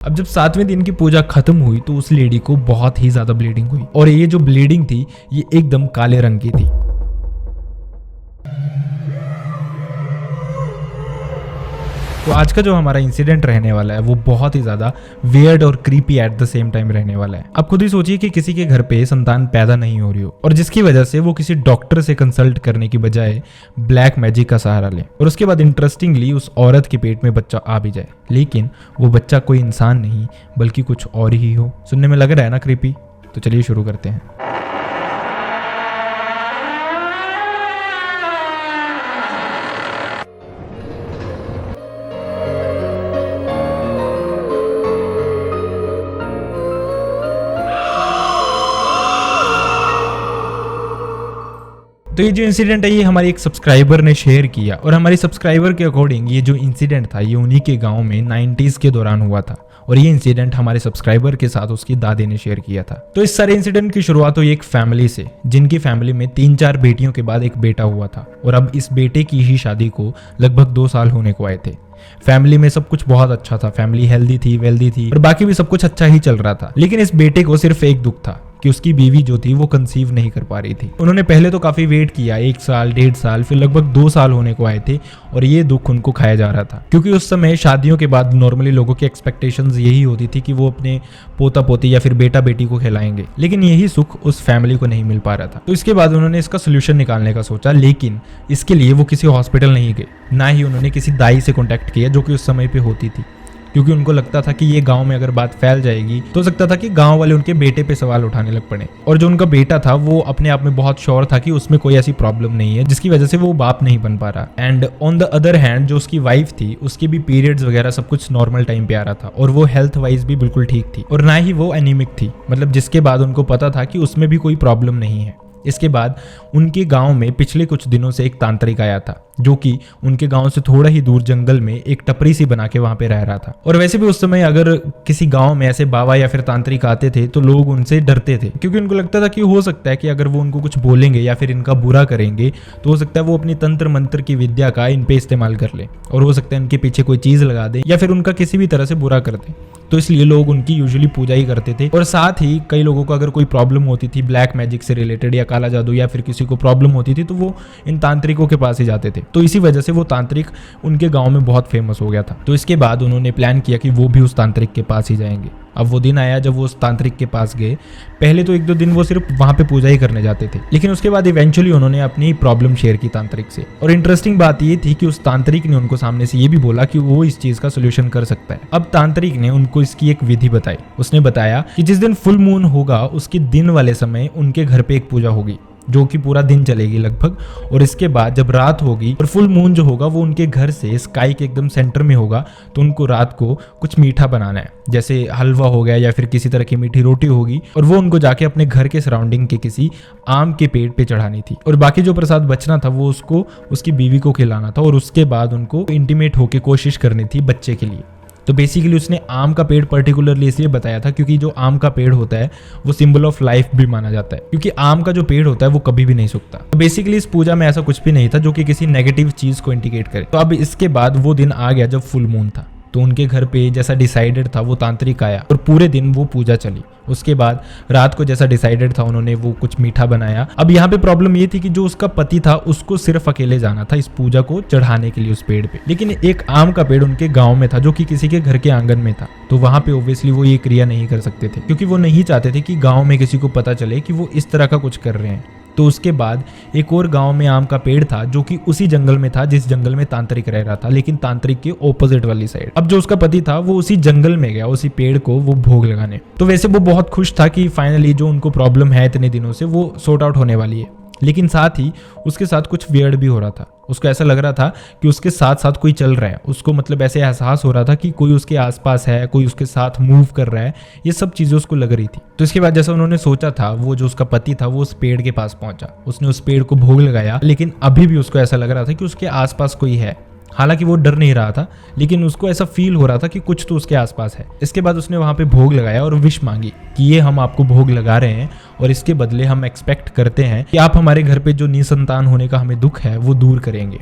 अब जब 7वें दिन की पूजा खत्म हुई तो उस लेडी को बहुत ही ज्यादा ब्लीडिंग हुई और ये जो ब्लीडिंग थी ये एकदम काले रंग की थी। तो आज का जो हमारा इंसिडेंट रहने वाला है वो बहुत ही ज्यादा वियर्ड और creepy at the same time रहने वाला है। आप खुद ही सोचिए कि किसी के घर पे संतान पैदा नहीं हो रही हो और जिसकी वजह से वो किसी डॉक्टर से कंसल्ट करने की बजाय ब्लैक मैजिक का सहारा ले और उसके बाद इंटरेस्टिंगली उस औरत के पेट में बच्चा आ भी जाए, लेकिन वो बच्चा कोई इंसान नहीं बल्कि कुछ और ही हो। सुनने में लग रहा है ना क्रीपी? तो चलिए शुरू करते हैं। तो ये जो इंसिडेंट है ये हमारी एक सब्सक्राइबर ने शेयर किया और हमारी सब्सक्राइबर के अकॉर्डिंग ये जो इंसिडेंट था ये उन्हीं के गांव में 90s के दौरान हुआ था और ये इंसिडेंट हमारे सब्सक्राइबर के साथ उसकी दादी ने शेयर किया था। तो इस सारे इंसिडेंट की शुरुआत हुई एक फैमिली से जिनकी फैमिली में 3-4 बेटियों के बाद एक बेटा हुआ था और अब इस बेटे की ही शादी को लगभग 2 साल होने को आए थे। फैमिली में सब कुछ बहुत अच्छा था, फैमिली हेल्दी थी, वेल्दी थी और बाकी भी सब कुछ अच्छा ही चल रहा था, लेकिन इस बेटे को सिर्फ एक दुख था कि उसकी बीवी जो थी वो कंसीव नहीं कर पा रही थी। उन्होंने पहले तो काफी वेट किया, 1 साल 1.5 साल फिर लगभग 2 साल होने को आए थे और ये दुख उनको खाया जा रहा था क्योंकि उस समय शादियों के बाद नॉर्मली लोगों की एक्सपेक्टेशंस यही होती थी कि वो अपने पोता पोती या फिर बेटा बेटी को खिलाएंगे, लेकिन यही सुख उस फैमिली को नहीं मिल पा रहा था। तो इसके बाद उन्होंने इसका सोल्यूशन निकालने का सोचा, लेकिन इसके लिए वो किसी हॉस्पिटल नहीं गए, ना ही उन्होंने किसी दाई से कॉन्टैक्ट किया जो कि उस समय पे होती थी, क्योंकि उनको लगता था कि ये गांव में अगर बात फैल जाएगी तो हो सकता था कि गांव वाले उनके बेटे पे सवाल उठाने लग पड़े। और जो उनका बेटा था वो अपने आप में बहुत श्योर था कि उसमें कोई ऐसी प्रॉब्लम नहीं है जिसकी वजह से वो बाप नहीं बन पा रहा। And on the other hand जो उसकी वाइफ थी उसके भी पीरियड्स वगैरह सब कुछ नॉर्मल टाइम पे आ रहा था और वो हेल्थ वाइज भी बिल्कुल ठीक थी और ना ही वो एनीमिक थी, मतलब जिसके बाद उनको पता था कि उसमें भी कोई प्रॉब्लम नहीं है। इसके बाद उनके गांव में पिछले कुछ दिनों से एक तांत्रिक आया था जो कि उनके गांव से थोड़ा ही दूर जंगल में एक टपरी सी बना के वहां पे रह रहा था। और वैसे भी उस समय अगर किसी गांव में ऐसे बाबा या फिर तांत्रिक आते थे तो लोग उनसे डरते थे क्योंकि उनको लगता था कि हो सकता है कि अगर वो उनको कुछ बोलेंगे या फिर इनका बुरा करेंगे तो हो सकता है वो अपनी तंत्र मंत्र की विद्या का इन पे इस्तेमाल कर ले और हो सकता है इनके पीछे कोई चीज लगा दे या फिर उनका किसी भी तरह से बुरा कर दे। तो इसलिए लोग उनकी यूजुअली पूजा ही करते थे और साथ ही कई लोगों को अगर कोई प्रॉब्लम होती थी ब्लैक मैजिक से रिलेटेड या काला जादू या फिर किसी को प्रॉब्लम होती थी तो वो इन तांत्रिकों के पास ही जाते थे। तो इसी वजह से वो तांत्रिक उनके गांव में बहुत फेमस हो गया था। तो इसके बाद उन्होंने प्लान किया कि वो भी उस तांत्रिक के पास ही जाएंगे। अब वो दिन आया जब वो उस तांत्रिक के पास गए। पहले तो 1-2 दिन वो सिर्फ वहां पे पूजा ही करने जाते थे, लेकिन उसके बाद इवेंचुअली उन्होंने अपनी प्रॉब्लम शेयर की तांत्रिक से। और इंटरेस्टिंग बात ये थी कि उस तांत्रिक ने उनको सामने से ये भी बोला कि वो इस चीज का सोल्यूशन कर सकता है। अब तांत्रिक ने उनको इसकी एक विधि बताई। उसने बताया कि जिस दिन फुल मून होगा उसके दिन वाले समय उनके घर पे एक पूजा होगी जो कि पूरा दिन चलेगी लगभग, और इसके बाद जब रात होगी और फुल मून जो होगा वो उनके घर से स्काई के एकदम सेंटर में होगा, तो उनको रात को कुछ मीठा बनाना है, जैसे हलवा हो गया या फिर किसी तरह की मीठी रोटी होगी, और वो उनको जाके अपने घर के सराउंडिंग के किसी आम के पेड़ पे चढ़ानी थी और बाकी जो प्रसाद बचना था वो उसको उसकी बीवी को खिलाना था और उसके बाद उनको इंटीमेट होके कोशिश करनी थी बच्चे के लिए। तो बेसिकली उसने आम का पेड़ पर्टिकुलरली इसलिए बताया था क्योंकि जो आम का पेड़ होता है वो सिंबल ऑफ लाइफ भी माना जाता है, क्योंकि आम का जो पेड़ होता है वो कभी भी नहीं सूखता। तो बेसिकली इस पूजा में ऐसा कुछ भी नहीं था जो कि किसी नेगेटिव चीज को इंडिकेट करे। तो अब इसके बाद वो दिन आ गया जब फुल मून था, तो उनके घर पे जैसा डिसाइडेड था वो तांत्रिक आया और पूरे दिन वो पूजा चली। उसके बाद रात को जैसा डिसाइडेड था उन्होंने वो कुछ मीठा बनाया। अब यहाँ पे प्रॉब्लम ये थी कि जो उसका पति था उसको सिर्फ अकेले जाना था इस पूजा को चढ़ाने के लिए उस पेड़ पे, लेकिन एक आम का पेड़ उनके गांव में था जो कि किसी के घर के आंगन में था। तो वहां पे ऑब्वियसली वो ये क्रिया नहीं कर सकते थे क्योंकि वो नहीं चाहते थे कि गाँव में किसी को पता चले कि वो इस तरह का कुछ कर रहे हैं। तो उसके बाद एक और गांव में आम का पेड़ था जो कि उसी जंगल में था जिस जंगल में तांत्रिक रह रहा था, लेकिन तांत्रिक के ऑपोजिट वाली साइड। अब जो उसका पति था वो उसी जंगल में गया उसी पेड़ को वो भोग लगाने। तो वैसे वो बहुत खुश था कि फाइनली जो उनको प्रॉब्लम है इतने दिनों से वो सॉर्ट आउट होने वाली है, लेकिन साथ ही उसके साथ कुछ वियर्ड भी हो रहा था। उसको ऐसा लग रहा था कि उसके साथ साथ कोई चल रहा है, उसको मतलब ऐसे एहसास हो रहा था कि कोई उसके आसपास है, कोई उसके साथ मूव कर रहा है, ये सब चीजें उसको लग रही थी। तो इसके बाद जैसा उन्होंने सोचा था वो जो उसका पति था वो उस पेड़ के पास पहुंचा, उसने उस पेड़ को भोग लगाया, लेकिन अभी भी उसको ऐसा लग रहा था कि उसके आसपास कोई है। हालांकि वो डर नहीं रहा था, लेकिन उसको ऐसा फील हो रहा था कि कुछ तो उसके आसपास है। इसके बाद उसने वहां पे भोग लगाया और विश मांगी कि ये हम आपको भोग लगा रहे हैं और इसके बदले हम एक्सपेक्ट करते हैं कि आप हमारे घर पे जो निसंतान होने का हमें दुख है वो दूर करेंगे।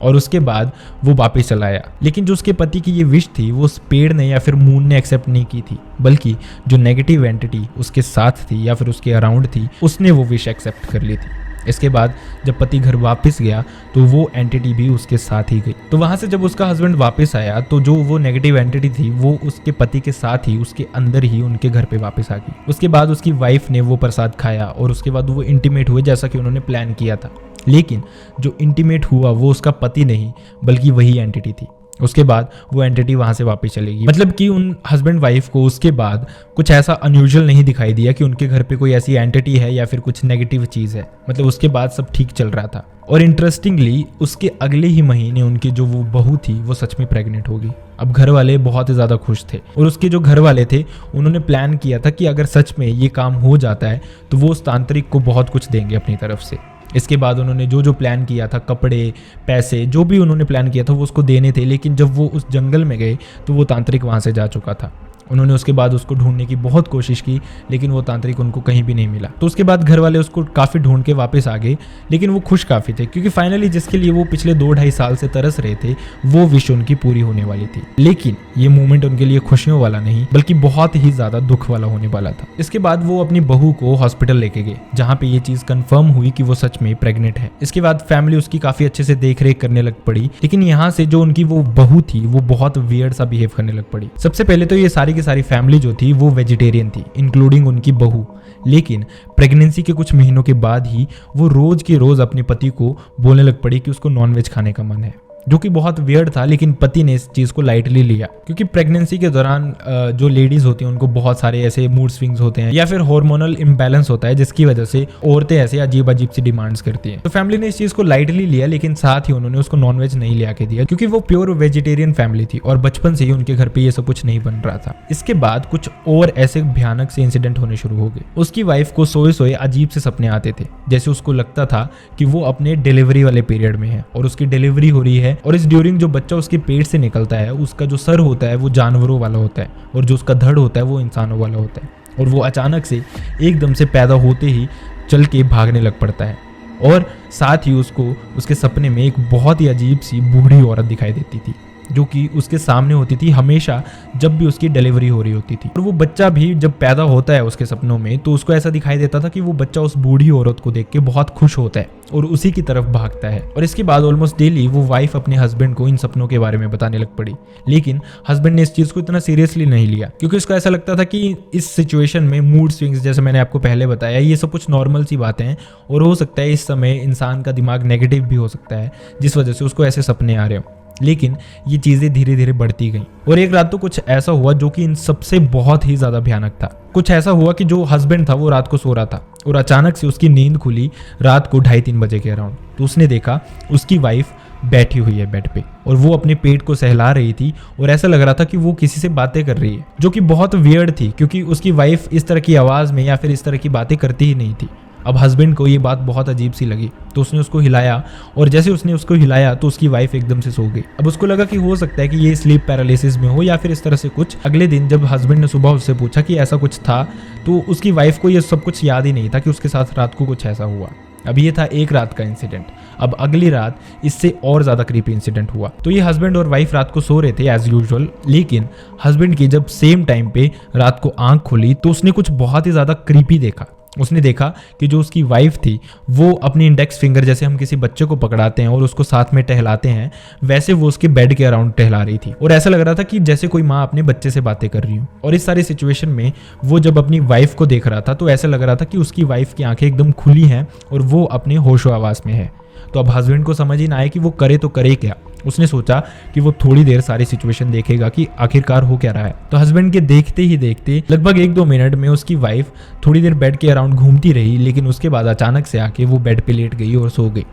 और उसके बाद वो वापस चला आया। लेकिन जो उसके पति की ये विश थी वो उस पेड़ ने या फिर मून ने एक्सेप्ट नहीं की थी, बल्कि जो नेगेटिव एंटिटी उसके साथ थी या फिर उसके अराउंड थी उसने वो विश एक्सेप्ट कर ली थी। इसके बाद जब पति घर वापस गया तो वो एंटिटी भी उसके साथ ही गई। तो वहां से जब उसका हस्बैंड वापस आया तो जो वो नेगेटिव एंटिटी थी वो उसके पति के साथ ही उसके अंदर ही उनके घर पे वापस आ गई। उसके बाद उसकी वाइफ ने वो प्रसाद खाया और उसके बाद वो इंटीमेट हुए जैसा कि उन्होंने प्लान किया था। लेकिन जो इंटीमेट हुआ वो उसका पति नहीं बल्कि वही एंटिटी थी। उसके बाद वो एंटिटी वहां से वापस चलेगी। मतलब कि उन हस्बैंड वाइफ को उसके बाद कुछ ऐसा अनयूजुअल नहीं दिखाई दिया कि उनके घर पे कोई ऐसी एंटिटी है या फिर कुछ नेगेटिव चीज है। मतलब उसके बाद सब ठीक चल रहा था। और इंटरेस्टिंगली उसके अगले ही महीने उनकी जो वो बहू थी वो सच में प्रेग्नेंट हो गई। अब घर वाले बहुत ही ज्यादा खुश थे और उसके जो घर वाले थे उन्होंने प्लान किया था कि अगर सच में ये काम हो जाता है तो वो उस तांत्रिक को बहुत कुछ देंगे अपनी तरफ से। इसके बाद उन्होंने जो जो प्लान किया था, कपड़े, पैसे, जो भी उन्होंने प्लान किया था वो उसको देने थे। लेकिन जब वो उस जंगल में गए तो वो तांत्रिक वहाँ से जा चुका था। उन्होंने उसके बाद उसको ढूंढने की बहुत कोशिश की लेकिन वो तांत्रिक उनको कहीं भी नहीं मिला। तो उसके बाद घर वाले उसको काफ़ी ढूंढ के वापस आ गए। लेकिन वो खुश काफ़ी थे क्योंकि फाइनली जिसके लिए वो पिछले 2-2.5 साल से तरस रहे थे वो विश उनकी पूरी होने वाली थी। लेकिन ये मोमेंट उनके लिए खुशियों वाला नहीं बल्कि बहुत ही ज़्यादा दुख वाला होने वाला था। इसके बाद वो अपनी बहू को हॉस्पिटल लेके गए जहाँ पे ये चीज़ कन्फर्म हुई कि वो सच में प्रेग्नेंट है। इसके बाद फैमिली उसकी काफ़ी अच्छे से देख रेख करने लग पड़ी। लेकिन यहाँ से जो उनकी वो बहू थी वो बहुत वियर्ड सा बिहेव करने लग पड़ी। सबसे पहले तो ये सारी की सारी फैमिली जो थी वो वेजिटेरियन थी, इंक्लूडिंग उनकी बहू। लेकिन प्रेगनेंसी के कुछ महीनों के बाद ही वो रोज के रोज अपने पति को बोलने लग पड़ी कि उसको नॉनवेज खाने का मन है, जो कि बहुत वियर्ड था। लेकिन पति ने इस चीज़ को लाइटली लिया क्योंकि प्रेगनेंसी के दौरान जो लेडीज होती हैं उनको बहुत सारे ऐसे मूड स्विंग्स होते हैं या फिर हार्मोनल इम्बैलेंस होता है जिसकी वजह से औरतें ऐसे अजीब अजीब सी डिमांड्स करती हैं। तो फैमिली ने इस चीज़ को लाइटली लिया लेकिन साथ ही उन्होंने उसको नॉनवेज नहीं लिया के दिया क्योंकि वो प्योर वेजिटेरियन फैमिली थी और बचपन से ही उनके घर पे ये सब कुछ नहीं बन रहा था। इसके बाद कुछ और ऐसे भयानक से इंसिडेंट होने शुरू हो गए। उसकी वाइफ को सोए सोए अजीब से सपने आते थे, जैसे उसको लगता था कि वो अपने डिलीवरी वाले पीरियड में है और उसकी डिलीवरी हो रही है और इस ड्यूरिंग जो बच्चा उसके पेट से निकलता है उसका जो सर होता है वो जानवरों वाला होता है और जो उसका धड़ होता है वो इंसानों वाला होता है और वो अचानक से एकदम से पैदा होते ही चल के भागने लग पड़ता है। और साथ ही उसको उसके सपने में एक बहुत ही अजीब सी बूढ़ी औरत दिखाई देती थी जो कि उसके सामने होती थी हमेशा जब भी उसकी डिलीवरी हो रही होती थी। और वो बच्चा भी जब पैदा होता है उसके सपनों में तो उसको ऐसा दिखाई देता था कि वो बच्चा उस बूढ़ी औरत को देख के बहुत खुश होता है और उसी की तरफ भागता है। और इसके बाद ऑलमोस्ट डेली वो वाइफ अपने हस्बैंड को इन सपनों के बारे में बताने लग पड़ी। लेकिन हस्बैंड ने इस चीज़ को इतना सीरियसली नहीं लिया क्योंकि उसको ऐसा लगता था कि इस सिचुएशन में मूड स्विंग्स, जैसे मैंने आपको पहले बताया, ये सब कुछ नॉर्मल सी बातें हैं और हो सकता है इस समय इंसान का दिमाग नेगेटिव भी हो सकता है जिस वजह से उसको ऐसे सपने आ रहे हो। लेकिन ये चीज़ें धीरे धीरे बढ़ती गईं और एक रात तो कुछ ऐसा हुआ जो कि इन सबसे बहुत ही ज़्यादा भयानक था। कुछ ऐसा हुआ कि जो हस्बैंड था वो रात को सो रहा था और अचानक से उसकी नींद खुली रात को 2:30-3 बजे के अराउंड। तो उसने देखा उसकी वाइफ बैठी हुई है बेड पे और वो अपने पेट को सहला रही थी और ऐसा लग रहा था कि वो किसी से बातें कर रही है, जो कि बहुत वियर्ड थी क्योंकि उसकी वाइफ इस तरह की आवाज़ में या फिर इस तरह की बातें करती ही नहीं थी। अब हस्बैंड को ये बात बहुत अजीब सी लगी तो उसने उसको हिलाया और जैसे उसने उसको हिलाया तो उसकी वाइफ एकदम से सो गई। अब उसको लगा कि हो सकता है कि ये स्लीप पैरालिसिस में हो या फिर इस तरह से कुछ। अगले दिन जब हस्बैंड ने सुबह उससे पूछा कि ऐसा कुछ था तो उसकी वाइफ को ये सब कुछ याद ही नहीं था कि उसके साथ रात को कुछ ऐसा हुआ। अब ये था एक रात का इंसिडेंट। अब अगली रात इससे और ज़्यादा क्रीपी इंसिडेंट हुआ। तो ये हस्बैंड और वाइफ रात को सो रहे थे एज यूजुअल, लेकिन हस्बैंड की जब सेम टाइम पे रात को आंख खुली तो उसने कुछ बहुत ही ज़्यादा क्रीपी देखा। उसने देखा कि जो उसकी वाइफ थी वो अपनी इंडेक्स फिंगर, जैसे हम किसी बच्चे को पकड़ाते हैं और उसको साथ में टहलाते हैं, वैसे वो उसके बेड के अराउंड टहला रही थी और ऐसा लग रहा था कि जैसे कोई माँ अपने बच्चे से बातें कर रही हो। और इस सारी सिचुएशन में वो जब अपनी वाइफ को देख रहा था तो ऐसा लग रहा था कि उसकी वाइफ की आंखें एकदम खुली हैं और वो अपने होशो आवास में है। तो अब हस्बैंड को समझ ही ना आए कि वो करे तो करे क्या। उसने सोचा कि वो थोड़ी देर सारी सिचुएशन देखेगा कि आखिरकार हो क्या रहा है। तो हस्बैंड के देखते ही देखते लगभग 1-2 मिनट में उसकी वाइफ थोड़ी देर बेड के अराउंड घूमती रही, लेकिन उसके बाद अचानक से आके वो बेड पे लेट गई और सो गई।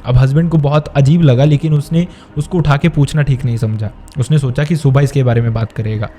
अब हस्बैंड को बहुत अजीब लगा लेकिन उसने उसको उठा के पूछना ठीक नहीं समझा। उसने सोचा कि सुबह इसके बारे में बात करेगा।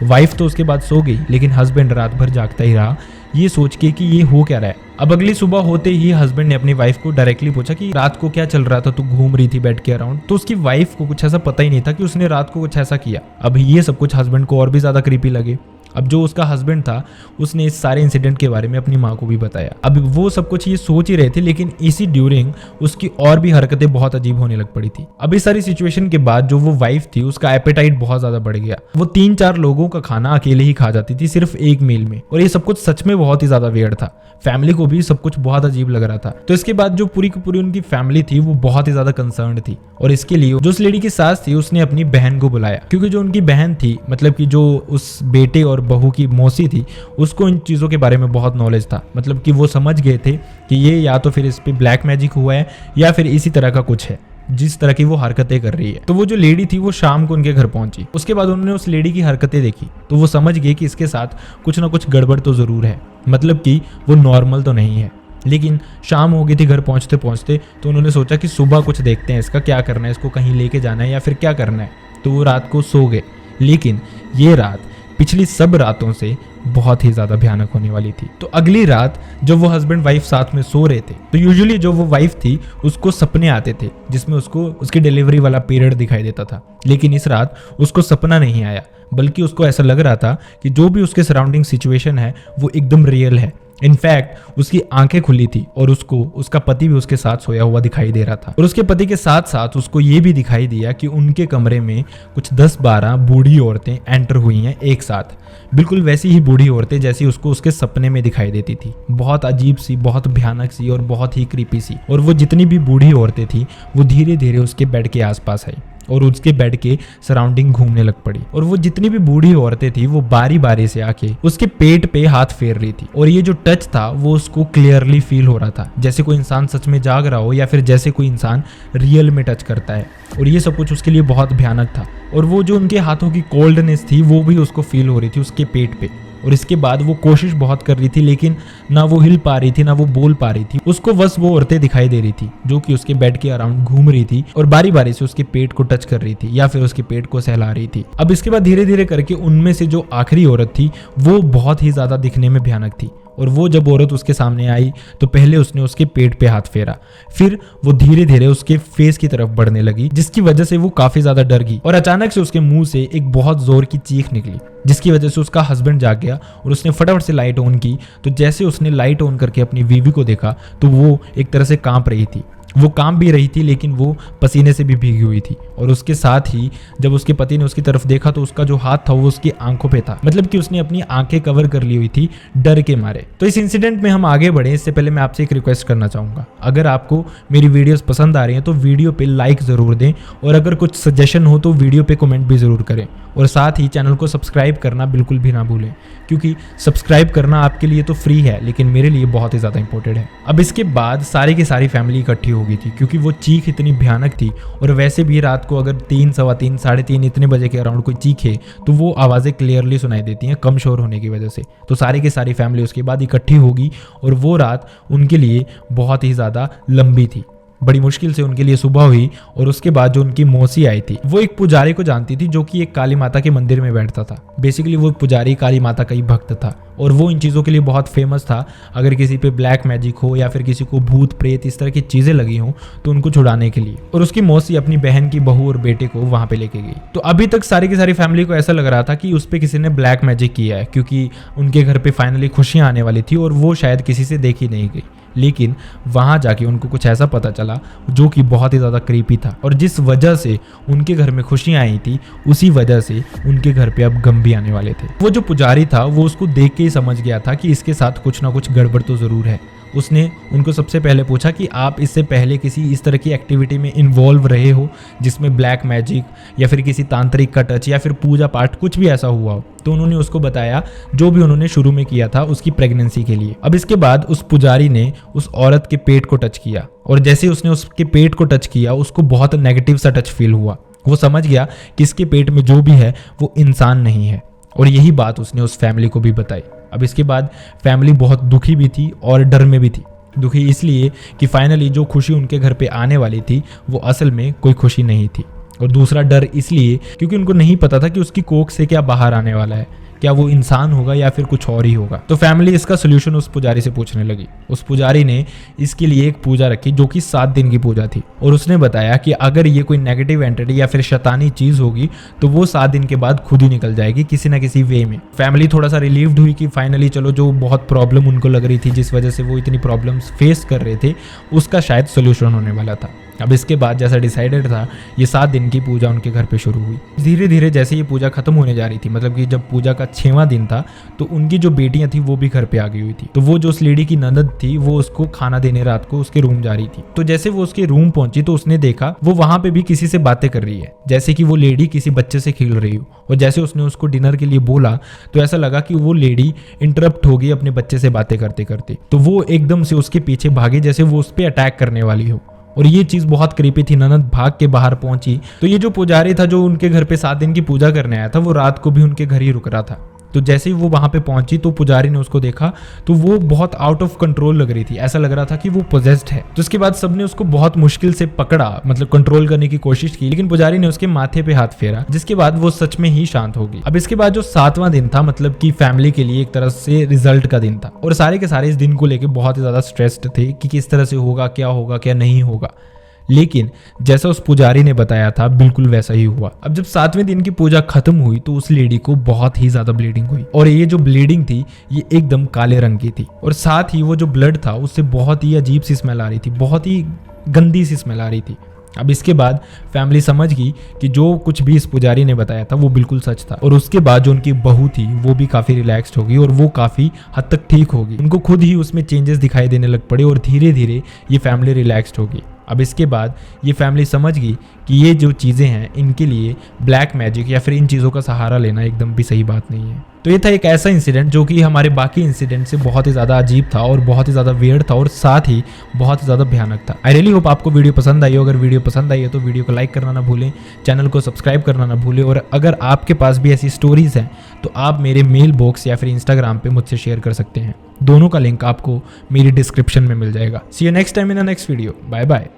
वाइफ तो उसके बाद सो गई लेकिन हस्बैंड रात भर जागता ही रहा, ये सोच के कि ये हो क्या रहा है। अब अगली सुबह होते ही हस्बैंड ने अपनी वाइफ को डायरेक्टली पूछा कि रात को क्या चल रहा था, तू घूम रही थी बेड के अराउंड। तो उसकी वाइफ को कुछ ऐसा पता ही नहीं था कि उसने रात को कुछ ऐसा किया। अब ये सब कुछ हस्बैंड को और भी ज्यादा क्रीपी लगे। अब जो उसका हस्बैंड था उसने इस सारे इंसिडेंट के बारे में अपनी माँ को भी बताया। अब वो सब कुछ ये सोच ही रहे थे, लेकिन इसी ड्यूरिंग उसकी और भी हरकतें बहुत अजीब होने लग पड़ी थी। अब इस सारी सिचुएशन के बाद जो वो वाइफ थी उसका एपेटाइट बहुत ज्यादा बढ़ गया। वो 3-4 लोगों का खाना अकेले ही खा जाती थी सिर्फ एक मील में, और ये सब कुछ सच में बहुत ही ज्यादा वियर्ड था। फैमिली को भी सब कुछ बहुत अजीब लग रहा था। तो इसके बाद जो पूरी की पूरी उनकी फैमिली थी वो बहुत ही ज्यादा कंसर्न्ड थी, और इसके लिए जो उस लेडी की सास थी उसने अपनी बहन को बुलाया, क्योंकि जो उनकी बहन थी, मतलब कि जो उस बेटे और बहू की मौसी थी, उसको इन चीज़ों के बारे में बहुत नॉलेज था। मतलब कि वो समझ गए थे कि ये या तो फिर इस पे ब्लैक मैजिक हुआ है या फिर इसी तरह का कुछ है जिस तरह की वो हरकतें कर रही है। तो वो जो लेडी थी वो शाम को उनके घर पहुंची। उसके बाद उन्होंने उस लेडी की हरकतें देखी तो वो समझ गए कि इसके साथ कुछ ना कुछ गड़बड़ तो ज़रूर है, मतलब कि वो नॉर्मल तो नहीं है। लेकिन शाम हो गई थी घर पहुंचते पहुंचते, तो उन्होंने सोचा कि सुबह कुछ देखते हैं, इसका क्या करना है, इसको कहीं लेके जाना है या फिर क्या करना है। तो वो रात को सो गए, लेकिन ये रात पिछली सब रातों से बहुत ही ज़्यादा भयानक होने वाली थी। तो अगली रात जब वो हस्बैंड वाइफ साथ में सो रहे थे, तो यूजुअली जो वो वाइफ थी उसको सपने आते थे जिसमें उसको उसकी डिलीवरी वाला पीरियड दिखाई देता था। लेकिन इस रात उसको सपना नहीं आया, बल्कि उसको ऐसा लग रहा था कि जो भी उसके सराउंडिंग सिचुएशन है वो एकदम रियल है। इनफैक्ट उसकी आंखें खुली थी और उसको उसका पति भी उसके साथ सोया हुआ दिखाई दे रहा था, और उसके पति के साथ साथ उसको ये भी दिखाई दिया कि उनके कमरे में कुछ 10-12 बूढ़ी औरतें एंटर हुई हैं एक साथ, बिल्कुल वैसी ही बूढ़ी औरतें जैसी उसको उसके सपने में दिखाई देती थी। बहुत अजीब सी, बहुत भयानक सी और बहुत ही क्रीपी सी। और वो जितनी भी बूढ़ी औरतें थी वो धीरे धीरे उसके बेड के आसपास आई और उसके बेड के सराउंडिंग घूमने लग पड़ी। और वो जितनी भी बूढ़ी औरतें थी वो बारी बारी से आके उसके पेट पे हाथ फेर रही थी, और ये जो टच था वो उसको क्लियरली फील हो रहा था, जैसे कोई इंसान सच में जाग रहा हो या फिर जैसे कोई इंसान रियल में टच करता है। और ये सब कुछ उसके लिए बहुत भयानक था। और वो जो उनके हाथों की कोल्डनेस थी वो भी उसको फील हो रही थी उसके पेट पे। और इसके बाद वो कोशिश बहुत कर रही थी, लेकिन ना वो हिल पा रही थी ना वो बोल पा रही थी। उसको बस वो औरतें दिखाई दे रही थी जो कि उसके बेड के अराउंड घूम रही थी और बारी बारी से उसके पेट को टच कर रही थी या फिर उसके पेट को सहला रही थी। अब इसके बाद धीरे धीरे करके उनमें से जो आखिरी औरत थी वो बहुत ही ज्यादा दिखने में भयानक थी। और वो जब औरत उसके सामने आई तो पहले उसने उसके पेट पे हाथ फेरा, फिर वो धीरे धीरे उसके फेस की तरफ बढ़ने लगी, जिसकी वजह से वो काफी ज्यादा डर गई। और अचानक से उसके मुंह से एक बहुत जोर की चीख निकली, जिसकी वजह से उसका हस्बैंड जाग गया और उसने फटाफट से लाइट ऑन की। तो जैसे उसने लाइट ऑन करके अपनी बीवी को देखा तो वो एक तरह से कांप रही थी। वो काम भी रही थी लेकिन वो पसीने से भी भीगी हुई थी। और उसके साथ ही जब उसके पति ने उसकी तरफ देखा तो उसका जो हाथ था वो उसकी आंखों पे था, मतलब कि उसने अपनी आंखें कवर कर ली हुई थी डर के मारे। तो इस इंसिडेंट में हम आगे बढ़े इससे पहले मैं आपसे एक रिक्वेस्ट करना चाहूंगा, अगर आपको मेरी वीडियोस पसंद आ रही हैं तो वीडियो पे लाइक जरूर दें, और अगर कुछ सजेशन हो तो वीडियो पे कमेंट भी जरूर करें, और साथ ही चैनल को सब्सक्राइब करना बिल्कुल भी ना भूलें, क्योंकि सब्सक्राइब करना आपके लिए तो फ्री है लेकिन मेरे लिए बहुत ही ज़्यादा इंपॉर्टेंट है। अब इसके बाद सारी की सारी फैमिली इकट्ठी हो गई थी, क्योंकि वो चीख इतनी भयानक थी। और वैसे भी रात को अगर 3, सवा 3, साढ़े 3 इतने बजे के अराउंड कोई चीखे तो वो आवाज़ें क्लियरली सुनाई देती हैं कम शोर होने की वजह से। तो सारी की सारी फैमिली उसके बाद इकट्ठी होगी और वो रात उनके लिए बहुत ही ज़्यादा लंबी थी। बड़ी मुश्किल से उनके लिए सुबह हुई। और उसके बाद जो उनकी मौसी आई थी वो एक पुजारी को जानती थी जो कि एक काली माता के मंदिर में बैठता था। बेसिकली वो पुजारी काली माता का ही भक्त था और वो इन चीज़ों के लिए बहुत फेमस था। अगर किसी पे ब्लैक मैजिक हो या फिर किसी को भूत प्रेत इस तरह की चीज़ें लगी हों तो उनको छुड़ाने के लिए। और उसकी मौसी अपनी बहन की बहू और बेटे को वहाँ पे लेके गई। तो अभी तक सारी की सारी फैमिली को ऐसा लग रहा था कि उस पर किसी ने ब्लैक मैजिक किया है, क्योंकि उनके घर पे फाइनली खुशियाँ आने वाली थी और वो शायद किसी से देखी नहीं गई। लेकिन वहां जाके उनको कुछ ऐसा पता चला जो कि बहुत ही ज़्यादा क्रीपी था, और जिस वजह से उनके घर में खुशियां आई थी उसी वजह से उनके घर पे अब गम भी आने वाले थे। वो जो पुजारी था वो उसको देख के ही समझ गया था कि इसके साथ कुछ ना कुछ गड़बड़ तो ज़रूर है। उसने उनको सबसे पहले पूछा कि आप इससे पहले किसी इस तरह की एक्टिविटी में इन्वॉल्व रहे हो जिसमें ब्लैक मैजिक या फिर किसी तांत्रिक का टच या फिर पूजा पाठ कुछ भी ऐसा हुआ हो। तो उन्होंने उसको बताया जो भी उन्होंने शुरू में किया था उसकी प्रेगनेंसी के लिए। अब इसके बाद उस पुजारी ने उस औरत के पेट को टच किया, और जैसे उसने उसके पेट को टच किया उसको बहुत नेगेटिव सा टच फील हुआ। वो समझ गया कि इसके पेट में जो भी है वो इंसान नहीं है, और यही बात उसने उस फैमिली को भी बताई। अब इसके बाद फैमिली बहुत दुखी भी थी और डर में भी थी। दुखी इसलिए कि फाइनली जो खुशी उनके घर पे आने वाली थी वो असल में कोई खुशी नहीं थी, और दूसरा डर इसलिए क्योंकि उनको नहीं पता था कि उसकी कोख से क्या बाहर आने वाला है, क्या वो इंसान होगा या फिर कुछ और ही होगा। तो फैमिली इसका सोल्यूशन उस पुजारी से पूछने लगी। उस पुजारी ने इसके लिए एक पूजा रखी जो कि 7 दिन की पूजा थी, और उसने बताया कि अगर ये कोई नेगेटिव एंटिटी या फिर शैतानी चीज होगी तो वो 7 दिन के बाद खुद ही निकल जाएगी किसी ना किसी वे में। फैमिली थोड़ा सा रिलीव्ड हुई कि फाइनली चलो जो बहुत प्रॉब्लम उनको लग रही थी, जिस वजह से वो इतनी प्रॉब्लम्स फेस कर रहे थे, उसका शायद सोल्यूशन होने वाला था। अब इसके बाद जैसा डिसाइडेड था, ये 7 दिन की पूजा उनके घर पे शुरू हुई। धीरे धीरे जैसे ये पूजा खत्म होने जा रही थी, मतलब कि जब पूजा का 6वां दिन था, तो उनकी जो बेटियां थी वो भी घर पे आ गई हुई थी। तो वो जो उस लेडी की ननद थी वो उसको खाना देने रात को उसके रूम जा रही थी। तो जैसे वो उसके रूम पहुंची तो उसने देखा वो वहां पे भी किसी से बातें कर रही है, जैसे कि वो लेडी किसी बच्चे से खेल रही हो। और जैसे उसने उसको डिनर के लिए बोला तो ऐसा लगा कि वो लेडी इंटरप्ट हो गई अपने बच्चे से बातें करते करते। तो वो एकदम से उसके पीछे भागी जैसे वो उस पर अटैक करने वाली हो, और ये चीज बहुत क्रीपी थी। ननद भाग के बाहर पहुंची तो ये जो पुजारी था जो उनके घर पे 7 दिन की पूजा करने आया था, वो रात को भी उनके घर ही रुक रहा था। तो जैसे ही वो वहां पे पहुंची तो पुजारी ने उसको देखा तो वो बहुत आउट ऑफ कंट्रोल लग रही थी, ऐसा लग रहा था कि वो पोजेस्ड है। तो उसके बाद सबने उसको बहुत मुश्किल से पकड़ा, मतलब कंट्रोल करने की कोशिश की, लेकिन पुजारी ने उसके माथे पे हाथ फेरा, जिसके बाद वो सच में ही शांत हो गई। अब इसके बाद जो 7वां दिन था, मतलब कि फैमिली के लिए एक तरह से रिजल्ट का दिन था, और सारे के सारे इस दिन को लेकर बहुत ही ज्यादा स्ट्रेस्ड थे कि किस तरह से होगा क्या नहीं होगा। लेकिन जैसा उस पुजारी ने बताया था बिल्कुल वैसा ही हुआ। अब जब 7वें दिन की पूजा खत्म हुई तो उस लेडी को बहुत ही ज्यादा ब्लीडिंग हुई, और ये जो ब्लीडिंग थी ये एकदम काले रंग की थी, और साथ ही वो जो ब्लड था उससे बहुत ही अजीब सी स्मेल आ रही थी, बहुत ही गंदी सी स्मेल आ रही थी। अब इसके बाद फैमिली समझ गई कि जो कुछ भी इस पुजारी ने बताया था वो बिल्कुल सच था, और उसके बाद जो उनकी बहू थी वो भी काफी रिलैक्स्ड होगी और वो काफी हद तक ठीक होगी। उनको खुद ही उसमें चेंजेस दिखाई देने लग पड़े और धीरे धीरे ये फैमिली रिलैक्स्ड होगी। अब इसके बाद ये फैमिली समझ गई कि ये जो चीज़ें हैं इनके लिए ब्लैक मैजिक या फिर इन चीज़ों का सहारा लेना एकदम भी सही बात नहीं है। तो ये था एक ऐसा इंसिडेंट जो कि हमारे बाकी इंसिडेंट से बहुत ही ज़्यादा अजीब था और बहुत ही ज़्यादा वियर्ड था और साथ ही बहुत ही ज़्यादा भयानक था। आई रियली होप आपको वीडियो पसंद आई हो। अगर वीडियो पसंद आई है तो वीडियो को लाइक करना ना भूलें, चैनल को सब्सक्राइब करना ना भूलें, और अगर आपके पास भी ऐसी स्टोरीज़ हैं तो आप मेरे मेल बॉक्स या फिर इंस्टाग्राम पे मुझसे शेयर कर सकते हैं। दोनों का लिंक आपको मेरी डिस्क्रिप्शन में मिल जाएगा। See you next time in the next video. Bye bye.